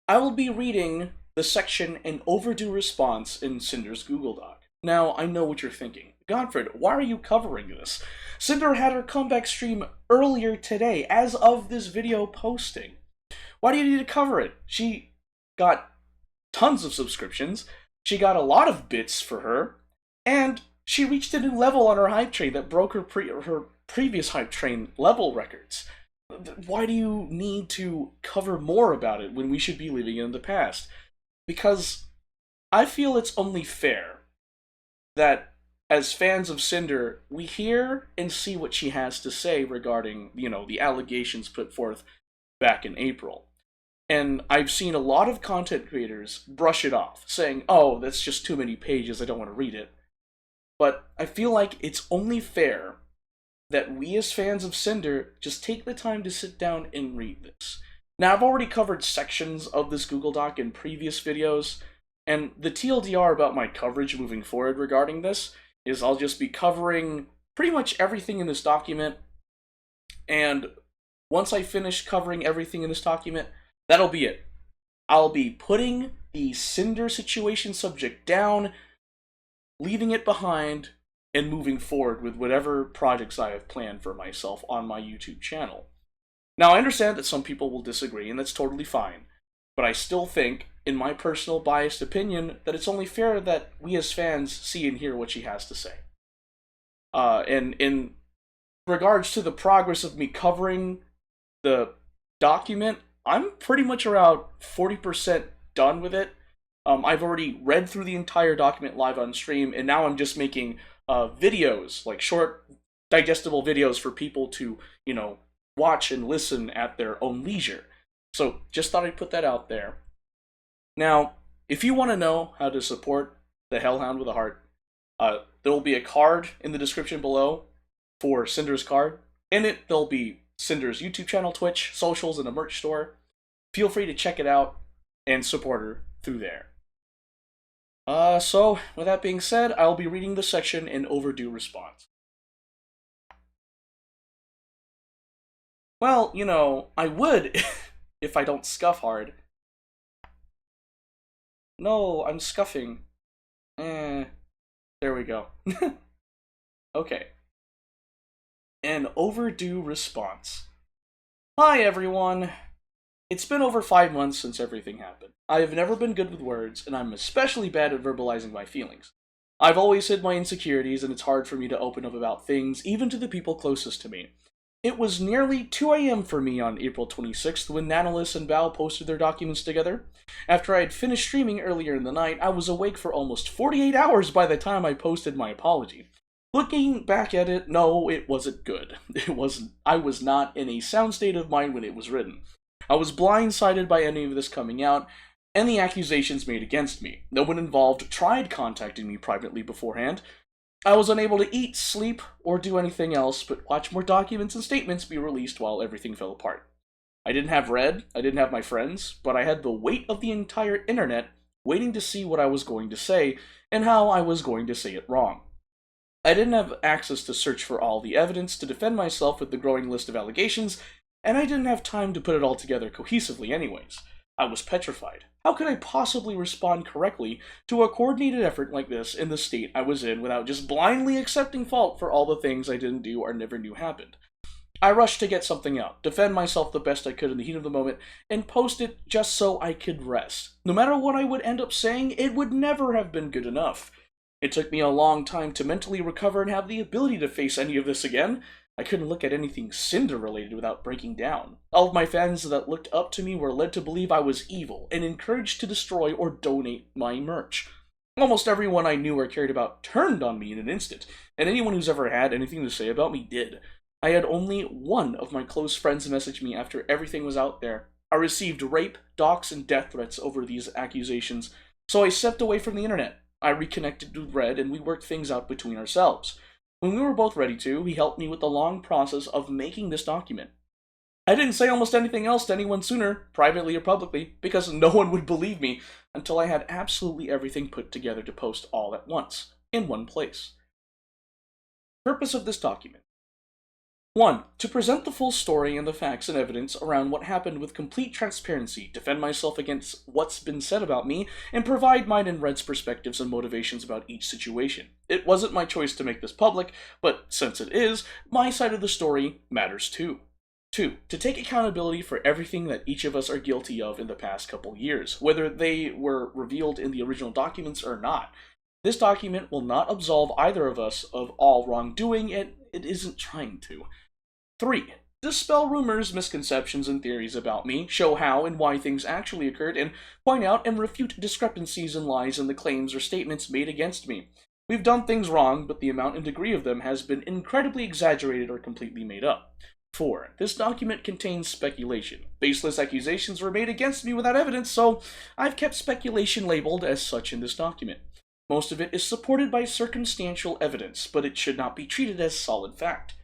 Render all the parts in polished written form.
I will be reading the section An Overdue Response in Cinder's Google Doc. Now, I know what you're thinking. Godfred, why are you covering this? Cinder had her comeback stream earlier today, as of this video posting. Why do you need to cover it? She got tons of subscriptions, she got a lot of bits for her, and she reached a new level on her hype train that broke her previous hype train level records. Why do you need to cover more about it when we should be living in the past? Because I feel it's only fair that as fans of Cinder, we hear and see what she has to say regarding, the allegations put forth back in April. And I've seen a lot of content creators brush it off, saying, oh, that's just too many pages, I don't want to read it. But I feel like it's only fair that we as fans of Cinder just take the time to sit down and read this. Now, I've already covered sections of this Google Doc in previous videos, and the TLDR about my coverage moving forward regarding this is I'll just be covering pretty much everything in this document, and once I finish covering everything in this document, that'll be it. I'll be putting the Cinder situation subject down, leaving it behind, and moving forward with whatever projects I have planned for myself on my YouTube channel. Now, I understand that some people will disagree, and that's totally fine, but I still think, in my personal biased opinion, that it's only fair that we as fans see and hear what she has to say. And in regards to the progress of me covering the document, I'm pretty much around 40% done with it. I've already read through the entire document live on stream, and now I'm just making videos, like short, digestible videos for people to, watch and listen at their own leisure. So just thought I'd put that out there. Now, if you want to know how to support the Hellhound with a Heart, there will be a card in the description below for Cinder's card. In it, there'll be Cinder's YouTube channel, Twitch, socials, and a merch store. Feel free to check it out and support her through there. So, with that being said, I'll be reading the section in Overdue Response. Well, I would if I don't scuff hard. No, I'm scuffing. There we go. Okay. An Overdue Response. Hi, everyone. It's been over 5 months since everything happened. I have never been good with words, and I'm especially bad at verbalizing my feelings. I've always hid my insecurities, and it's hard for me to open up about things, even to the people closest to me. It was nearly 2 a.m. for me on April 26th when Nanolis and Bao posted their documents together. After I had finished streaming earlier in the night, I was awake for almost 48 hours by the time I posted my apology. Looking back at it, no, it wasn't good. I was not in a sound state of mind when it was written. I was blindsided by any of this coming out, and the accusations made against me. No one involved tried contacting me privately beforehand. I was unable to eat, sleep, or do anything else but watch more documents and statements be released while everything fell apart. I didn't have Red, I didn't have my friends, but I had the weight of the entire internet waiting to see what I was going to say and how I was going to say it wrong. I didn't have access to search for all the evidence to defend myself with the growing list of allegations, and I didn't have time to put it all together cohesively anyways. I was petrified. How could I possibly respond correctly to a coordinated effort like this in the state I was in without just blindly accepting fault for all the things I didn't do or never knew happened? I rushed to get something out, defend myself the best I could in the heat of the moment, and post it just so I could rest. No matter what I would end up saying, it would never have been good enough. It took me a long time to mentally recover and have the ability to face any of this again. I couldn't look at anything Cinder related without breaking down. All of my fans that looked up to me were led to believe I was evil and encouraged to destroy or donate my merch. Almost everyone I knew or cared about turned on me in an instant, and anyone who's ever had anything to say about me did. I had only one of my close friends message me after everything was out there. I received rape, dox, and death threats over these accusations, so I stepped away from the internet. I reconnected with Red and we worked things out between ourselves. When we were both ready to, he helped me with the long process of making this document. I didn't say almost anything else to anyone sooner, privately or publicly, because no one would believe me until I had absolutely everything put together to post all at once, in one place. Purpose of this document. 1. To present the full story and the facts and evidence around what happened with complete transparency, defend myself against what's been said about me, and provide mine and Red's perspectives and motivations about each situation. It wasn't my choice to make this public, but since it is, my side of the story matters too. 2. To take accountability for everything that each of us are guilty of in the past couple years, whether they were revealed in the original documents or not. This document will not absolve either of us of all wrongdoing, and it isn't trying to. 3. Dispel rumors, misconceptions, and theories about me, show how and why things actually occurred, and point out and refute discrepancies and lies in the claims or statements made against me. We've done things wrong, but the amount and degree of them has been incredibly exaggerated or completely made up. 4. This document contains speculation. Baseless accusations were made against me without evidence, so I've kept speculation labeled as such in this document. Most of it is supported by circumstantial evidence, but it should not be treated as solid fact.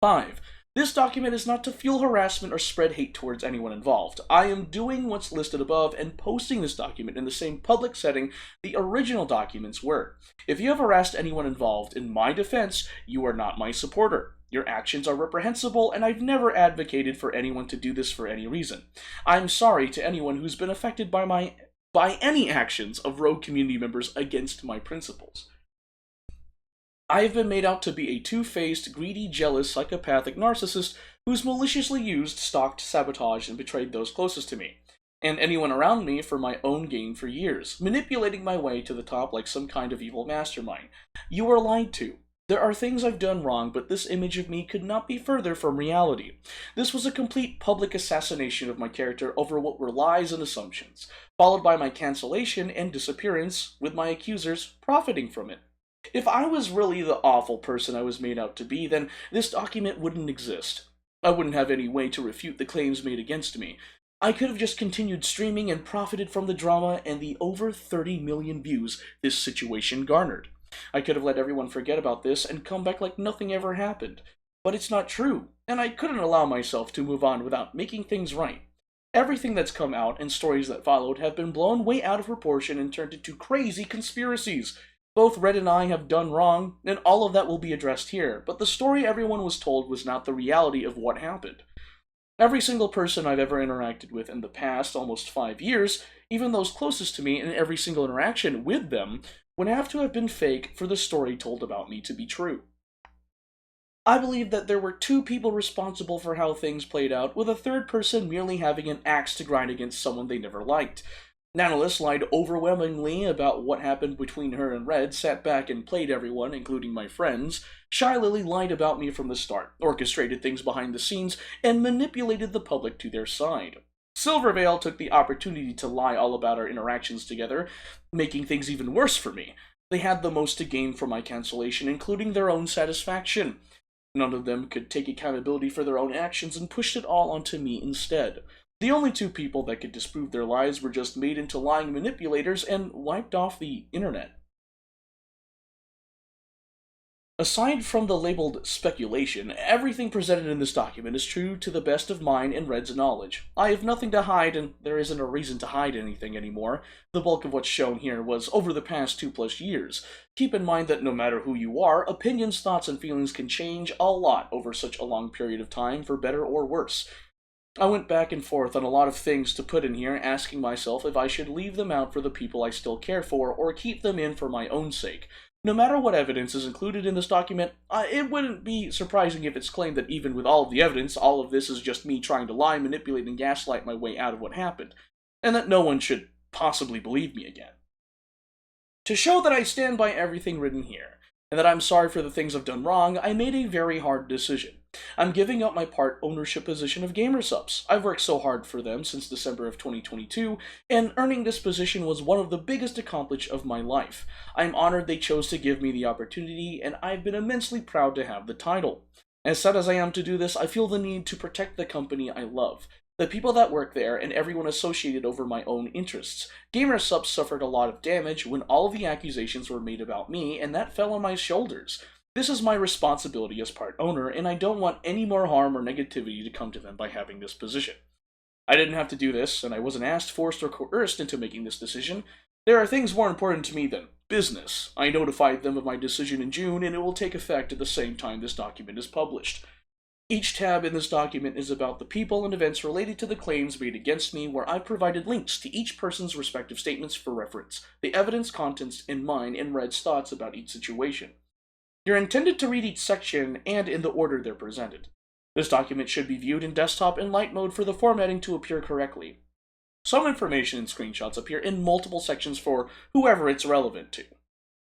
5. This document is not to fuel harassment or spread hate towards anyone involved. I am doing what's listed above and posting this document in the same public setting the original documents were. If you have harassed anyone involved, in my defense, you are not my supporter. Your actions are reprehensible, and I've never advocated for anyone to do this for any reason. I'm sorry to anyone who's been affected by any actions of rogue community members against my principles. I have been made out to be a two-faced, greedy, jealous, psychopathic narcissist who's maliciously used, stalked, sabotaged, and betrayed those closest to me, and anyone around me for my own gain for years, manipulating my way to the top like some kind of evil mastermind. You are lied to. There are things I've done wrong, but this image of me could not be further from reality. This was a complete public assassination of my character over what were lies and assumptions, followed by my cancellation and disappearance, with my accusers profiting from it. If I was really the awful person I was made out to be, then this document wouldn't exist. I wouldn't have any way to refute the claims made against me. I could have just continued streaming and profited from the drama and the over 30 million views this situation garnered. I could have let everyone forget about this and come back like nothing ever happened. But it's not true, and I couldn't allow myself to move on without making things right. Everything that's come out and stories that followed have been blown way out of proportion and turned into crazy conspiracies. Both Red and I have done wrong, and all of that will be addressed here, but the story everyone was told was not the reality of what happened. Every single person I've ever interacted with in the past almost 5 years, even those closest to me, and every single interaction with them, would have to have been fake for the story told about me to be true. I believe that there were 2 people responsible for how things played out, with a third person merely having an axe to grind against someone they never liked. Nanalis lied overwhelmingly about what happened between her and Red, sat back and played everyone, including my friends. Shy Lily lied about me from the start, orchestrated things behind the scenes, and manipulated the public to their side. Silverveil took the opportunity to lie all about our interactions together, making things even worse for me. They had the most to gain from my cancellation, including their own satisfaction. None of them could take accountability for their own actions and pushed it all onto me instead. The only 2 people that could disprove their lies were just made into lying manipulators and wiped off the internet. Aside from the labeled speculation, everything presented in this document is true to the best of mine and Red's knowledge. I have nothing to hide, and there isn't a reason to hide anything anymore. The bulk of what's shown here was over the past 2+ years. Keep in mind that no matter who you are, opinions, thoughts, and feelings can change a lot over such a long period of time, for better or worse. I went back and forth on a lot of things to put in here, asking myself if I should leave them out for the people I still care for, or keep them in for my own sake. No matter what evidence is included in this document, it wouldn't be surprising if it's claimed that even with all of the evidence, all of this is just me trying to lie, manipulate, and gaslight my way out of what happened, and that no one should possibly believe me again. To show that I stand by everything written here, and that I'm sorry for the things I've done wrong, I made a very hard decision. I'm giving up my part ownership position of Gamersubs. I've worked so hard for them since December of 2022, and earning this position was one of the biggest accomplishments of my life. I'm honored they chose to give me the opportunity, and I've been immensely proud to have the title. As sad as I am to do this, I feel the need to protect the company I love, the people that work there, and everyone associated over my own interests. Gamersubs suffered a lot of damage when all of the accusations were made about me, and that fell on my shoulders. This is my responsibility as part owner, and I don't want any more harm or negativity to come to them by having this position. I didn't have to do this, and I wasn't asked, forced, or coerced into making this decision. There are things more important to me than business. I notified them of my decision in June, and it will take effect at the same time this document is published. Each tab in this document is about the people and events related to the claims made against me, where I've provided links to each person's respective statements for reference, the evidence contents in mine and Red's thoughts about each situation. You're intended to read each section and in the order they're presented. This document should be viewed in desktop and light mode for the formatting to appear correctly. Some information and screenshots appear in multiple sections for whoever it's relevant to.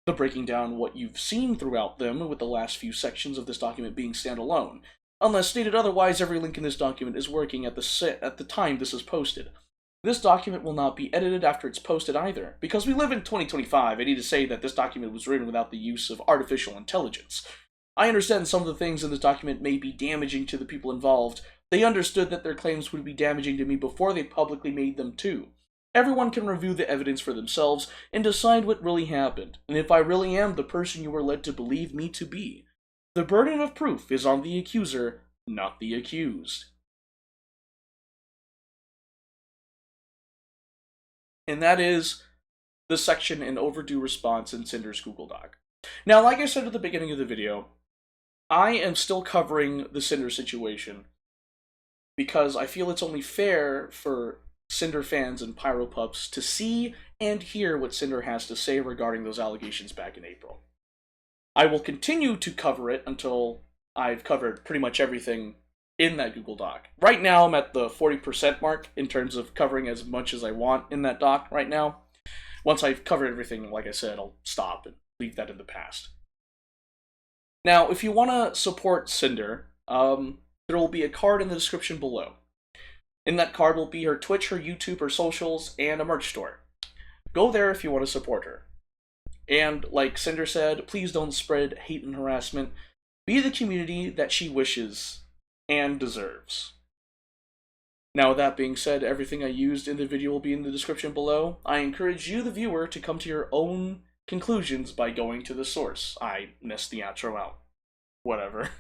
The breaking down what you've seen throughout them, with the last few sections of this document being standalone. Unless stated otherwise, every link in this document is working at the time this is posted. This document will not be edited after it's posted either. Because we live in 2025, I need to say that this document was written without the use of artificial intelligence. I understand some of the things in this document may be damaging to the people involved. They understood that their claims would be damaging to me before they publicly made them too. Everyone can review the evidence for themselves and decide what really happened, and if I really am the person you were led to believe me to be. The burden of proof is on the accuser, not the accused. And that is the section in Overdue Response in Sinder's Google Doc. Now, like I said at the beginning of the video, I am still covering the Sinder situation because I feel it's only fair for Sinder fans and Pyropups to see and hear what Sinder has to say regarding those allegations back in April. I will continue to cover it until I've covered pretty much everything in that Google Doc. Right now, I'm at the 40% mark in terms of covering as much as I want in that doc right now. Once I've covered everything, like I said, I'll stop and leave that in the past. Now, if you want to support Sinder, there will be a card in the description below. In that card will be her Twitch, her YouTube, her socials, and a merch store. Go there if you want to support her. And, like Sinder said, please don't spread hate and harassment. Be the community that she wishes and deserves. Now, with that being said, everything I used in the video will be in the description below. I encourage you, the viewer, to come to your own conclusions by going to the source. I missed the outro out. Whatever.